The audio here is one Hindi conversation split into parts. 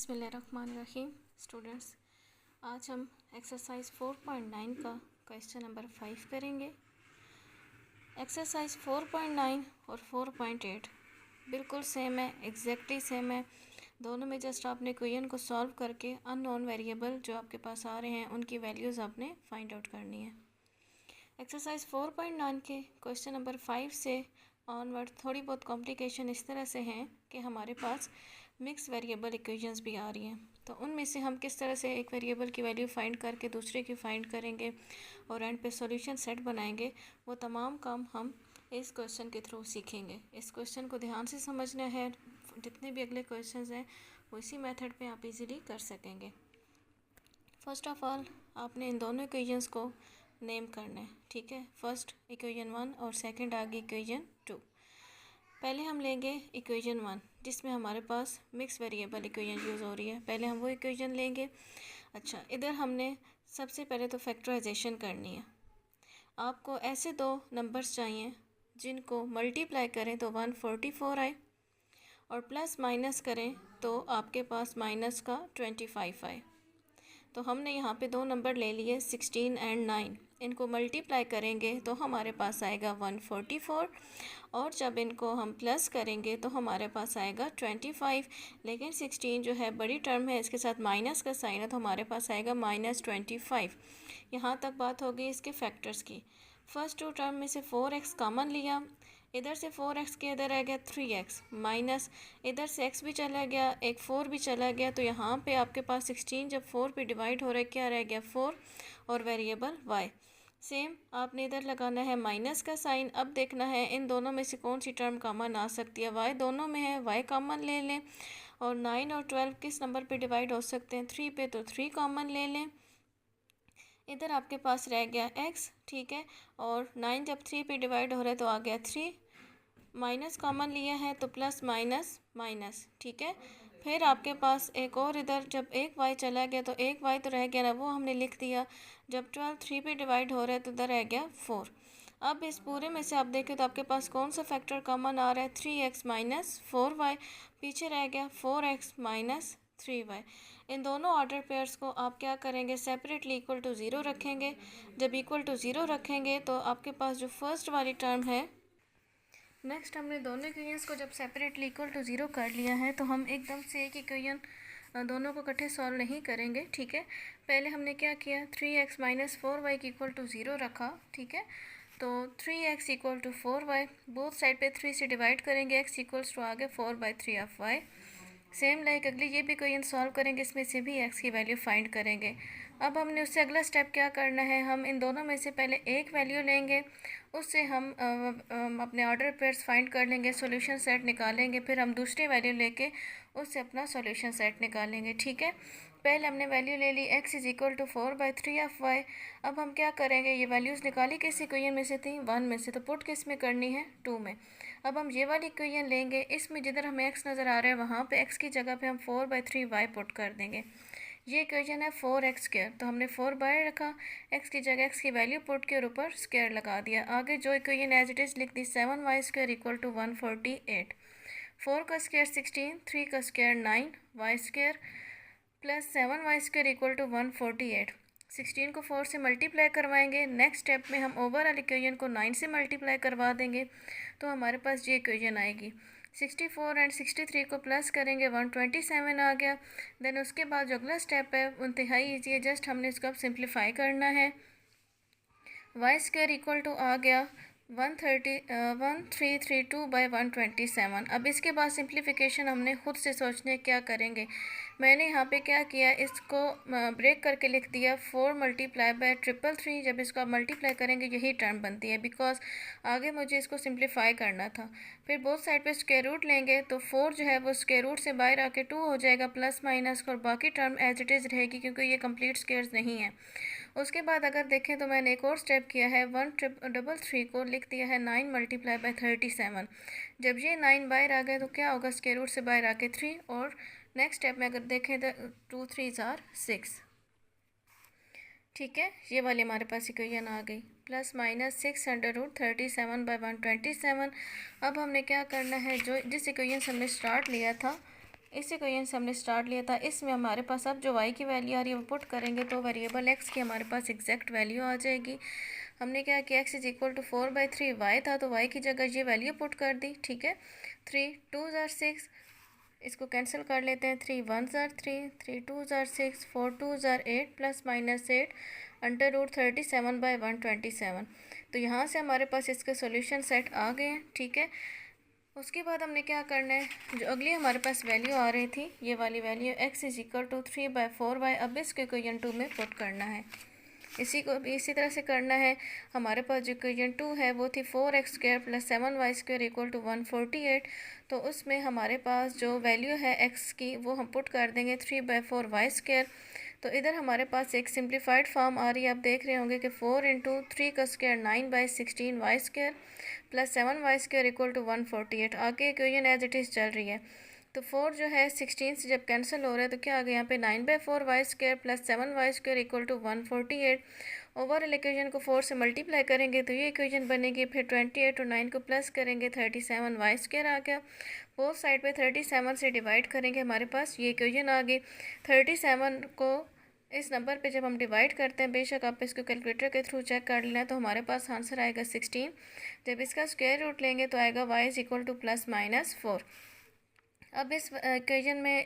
बिस्मिल्लाहिर्रहमानिर्रहीम। स्टूडेंट्स, आज हम एक्सरसाइज 4.9 का क्वेश्चन नंबर 5 करेंगे। एक्सरसाइज 4.9 और 4.8 बिल्कुल सेम है, एग्जैक्टली सेम है। दोनों में जस्ट आपने क्वेश्चन को सॉल्व करके अननोन वेरिएबल जो आपके पास आ रहे हैं उनकी वैल्यूज़ आपने फाइंड आउट करनी है। एक्सरसाइज 4.9 के क्वेश्चन नंबर 5 से ऑनवर्ड थोड़ी बहुत कॉम्प्लिकेशन इस तरह से हैं कि हमारे पास मिक्स वेरिएबल इक्वेशंस भी आ रही हैं, तो उनमें से हम किस तरह से एक वेरिएबल की वैल्यू फाइंड करके दूसरे की फाइंड करेंगे और एंड पे सॉल्यूशन सेट बनाएंगे, वो तमाम काम हम इस क्वेश्चन के थ्रू सीखेंगे। इस क्वेश्चन को ध्यान से समझना है, जितने भी अगले क्वेश्चंस हैं वो इसी मेथड पे आप इजीली कर सकेंगे। फर्स्ट ऑफ ऑल आपने इन दोनों इक्वेशंस को नेम करना है, ठीक है। फर्स्ट इक्वेशन 1 और सेकंड आगे इक्वेशन 2। पहले हम लेंगे इक्वेशन 1 जिसमें हमारे पास मिक्स वेरिएबल इक्वेशन यूज़ हो रही है। पहले हम वो इक्वेशन लेंगे। अच्छा, इधर हमने सबसे पहले तो फैक्टराइजेशन करनी है। आपको ऐसे दो नंबर्स चाहिए जिनको मल्टीप्लाई करें तो 144 आए और प्लस माइनस करें तो आपके पास माइनस का 25 आए। तो हमने यहाँ पे दो नंबर ले लिए 16 एंड 9, इनको मल्टीप्लाई करेंगे तो हमारे पास आएगा 144 और जब इनको हम प्लस करेंगे तो हमारे पास आएगा 25। लेकिन 16 जो है बड़ी टर्म है, इसके साथ माइनस का साइन है तो हमारे पास आएगा -25। यहाँ तक बात होगी इसके फैक्टर्स की। फर्स्ट टू टर्म में से 4x कॉमन लिया, इधर से 4x के इधर आ गया 3x माइनस इधर से x भी चला गया, एक 4 भी चला गया, तो यहाँ पे आपके पास 16 जब 4 पे डिवाइड हो रहा है क्या रह गया 4 और वेरिएबल y। सेम आपने इधर लगाना है माइनस का साइन। अब देखना है इन दोनों में से कौन सी टर्म कॉमन आ सकती है। y दोनों में है, y कॉमन ले लें। और 9 और 12 किस नंबर पे डिवाइड हो सकते हैं 3 पे, तो 3 कॉमन ले लें। इधर आपके पास रह गया x, ठीक है। और 9 जब 3 पे डिवाइड हो रहा है तो आ गया 3, माइनस कॉमन लिया है तो प्लस माइनस माइनस, ठीक है। फिर आपके पास एक और इधर जब एक y चला गया तो एक y तो रह गया ना, वो हमने लिख दिया। जब 12 3 पे डिवाइड हो रहा है तो इधर रह गया 4। अब इस पूरे में से आप देखें तो आपके पास कौन सा फैक्टर कॉमन आ रहा है 3x माइनस 4y, पीछे रह गया 4x माइनस 3y। इन दोनों ऑर्डर पेयर्स को आप क्या करेंगे सेपरेटली इक्वल टू 0 रखेंगे। जब इक्वल टू 0 रखेंगे तो आपके पास जो फर्स्ट वाली टर्म है, नेक्स्ट हमने दोनों इक्वेशंस को जब सेपरेटली इक्वल टू 0 कर लिया है तो हम एकदम से एक इक्वेशन दोनों को इकट्ठे सॉल्व नहीं करेंगे, ठीक है। पहले हमने क्या किया 3x माइनस 4y की इक्वल टू 0 रखा, ठीक है। तो 3x equal to 4y, both side पे 3 से डिवाइड करेंगे, x इक्वल्स टू आगे 4/3 ऑफ y। सेम लाइक अगली ये भी क्वेश्चन सॉल्व करेंगे, इसमें से भी x की वैल्यू फाइंड करेंगे। अब हमने उससे अगला स्टेप क्या करना है, हम इन दोनों में से पहले एक वैल्यू लेंगे, उससे हम अपने ऑर्डर पेयर्स फाइंड कर लेंगे, सॉल्यूशन सेट निकालेंगे, फिर हम दूसरी वैल्यू लेके उससे अपना सॉल्यूशन सेट निकालेंगे, ठीक है। पहले हमने वैल्यू ले ली x is equal to 4/3 of y। अब हम क्या करेंगे, ये वैल्यूज़ निकाली किस इक्वेशन में से थी 1 में से, तो पुट किस में करनी है 2 में। अब हम ये वाली इक्वेशन लेंगे, इसमें जिधर हमें x नज़र आ रहा है वहाँ पे x की जगह पे हम 4/3y पुट कर देंगे। ये इक्वेशन है 4x², तो हमने 4 बाय रखा, x की जगह x की वैल्यू पुट के और ऊपर स्क्वायर लगा दिया। आगे जो इक्वेशन एज इट इज़ लिख दी 7y² इक्वल टू 148। 4 का स्क्वायर 16, 3 का square 9y² plus 7y² equal to 148। 16 को 4 से मल्टीप्लाई करवाएंगे, नेक्स्ट स्टेप में हम ओवरऑल इक्वेशन को 9 से मल्टीप्लाई करवा देंगे तो हमारे पास ये इक्वेशन आएगी। 64 एंड 63 को प्लस करेंगे 127 आ गया। देन उसके बाद जो अगला स्टेप है इंतहाई ईजी है, जस्ट हमने इसको अब सिंप्लीफाई करना है। y² इक्वल टू आ गया 1332/127। अब इसके बाद सिंप्लीफिकेशन हमने खुद से सोचने क्या करेंगे। मैंने यहाँ पे क्या किया, इसको ब्रेक करके लिख दिया 4 मल्टीप्लाई बाय 333। जब इसको आप मल्टीप्लाई करेंगे यही टर्म बनती है, बिकॉज आगे मुझे इसको सिंप्लीफाई करना था। फिर बोथ साइड पे स्क्वायर रूट लेंगे तो 4 जो है वो स्क्वायर रूट से बाहर आके 2 हो जाएगा प्लस माइनस, और बाकी टर्म एज इट इज़ रहेगी क्योंकि ये कंप्लीट स्क्वायर्स नहीं है। उसके बाद अगर देखें तो मैंने एक और स्टेप किया है, 133 को लिख दिया है 9 मल्टीप्लाई बाय 37। जब ये 9 बाहर आ गए तो क्या होगा, स्क्वायर रूट से बाहर आके 3, और नेक्स्ट स्टेप में अगर देखें तो 2 3 आर 6, ठीक है। ये वाली हमारे पास इक्वेशन आ गई, प्लस माइनस 637/127। अब हमने क्या करना है, जो जिस इक्वेशन से हमने स्टार्ट लिया था इसी क्वेश्चन से हमने स्टार्ट लिया था। इसमें हमारे पास अब जो वाई की वैल्यू आ रही है वो पुट करेंगे तो वेरिएबल एक्स की हमारे पास एग्जैक्ट वैल्यू आ जाएगी। हमने क्या किया, x is equal to 4/3 y था तो वाई की जगह ये वैल्यू पुट कर दी। ठीक है, 3 2 ज़ार 6, इसको कैंसिल कर लेते हैं। 3 1 ज़ार 3, 3 2 ज़ार 6, 4 2 ज़ार 8 प्लस माइनस 8 √37/127। तो यहाँ से हमारे पास इसके सॉल्यूशन सेट आ गए हैं। ठीक है, उसके बाद हमने क्या करना है, जो अगली हमारे पास वैल्यू आ रही थी ये वाली value x is equal to 3/4y, अब इसको इक्वेशन 2 में पुट करना है। इसी तरह से करना है। हमारे पास जो इक्वेशन 2 है वो थी 4x² + 7y² इक्वल टू 148। तो उसमें हमारे पास जो वैल्यू है x की वो हम पुट कर देंगे 3/4y²। तो इधर हमारे पास एक सिंप्लीफाइड फॉर्म आ रही है, आप देख रहे होंगे कि 4 × 3 का square 9/16y² + 7y² equal to 148। आगे इक्वेशन एज इट इज़ चल रही है। तो 4 जो है 16 से जब कैंसिल हो रहा है तो क्या आ गया यहाँ पे 9/4y² + 7y² equal to 148। Overall equation को 4 से मल्टीप्लाई करेंगे तो ये इक्वेशन बनेगी। फिर 28 और 9 को प्लस करेंगे 37y² आ गया। बोथ साइड पे 37 से डिवाइड करेंगे, हमारे पास ये इक्वेशन आ गई। 37 को इस नंबर पे जब हम डिवाइड करते हैं, बेशक आप इसको कैलकुलेटर के थ्रू चेक कर लेना, तो हमारे पास आंसर आएगा 16। जब इसका स्क्वायर रूट लेंगे तो आएगा y इज इक्वल टू +-4। अब इस इक्वेशन में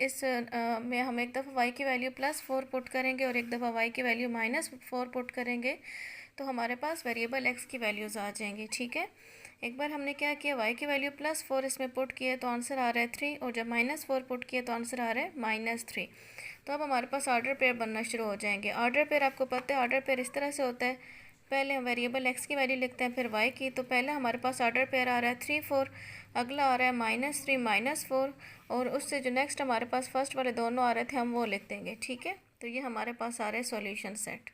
में हम एक दफ़ा y की वैल्यू +4 पुट करेंगे और एक दफ़ा y की वैल्यू -4 पुट करेंगे तो हमारे पास वेरिएबल x की वैल्यूज़ आ जाएंगी। ठीक है, एक बार हमने क्या किया, y की वैल्यू +4 इसमें पुट किए तो आंसर आ रहा है 3, और जब -4 पुट किए तो आंसर आ रहा है -3। तो अब हमारे पास ऑर्डर पेयर बनना शुरू हो जाएंगे। ऑर्डर पेयर आपको पता है, ऑर्डर पेयर इस तरह से होता है, पहले हम वेरिएबल x की वैल्यू लिखते हैं फिर y की। तो पहले हमारे पास ऑर्डर पेयर आ रहा है 3 4, अगला आ रहा है -3 -4, और उससे जो नेक्स्ट हमारे पास फर्स्ट वाले दोनों आ रहे थे हम वो लिख देंगे। ठीक है, तो ये हमारे पास आ रहे हैं सॉल्यूशन सेट।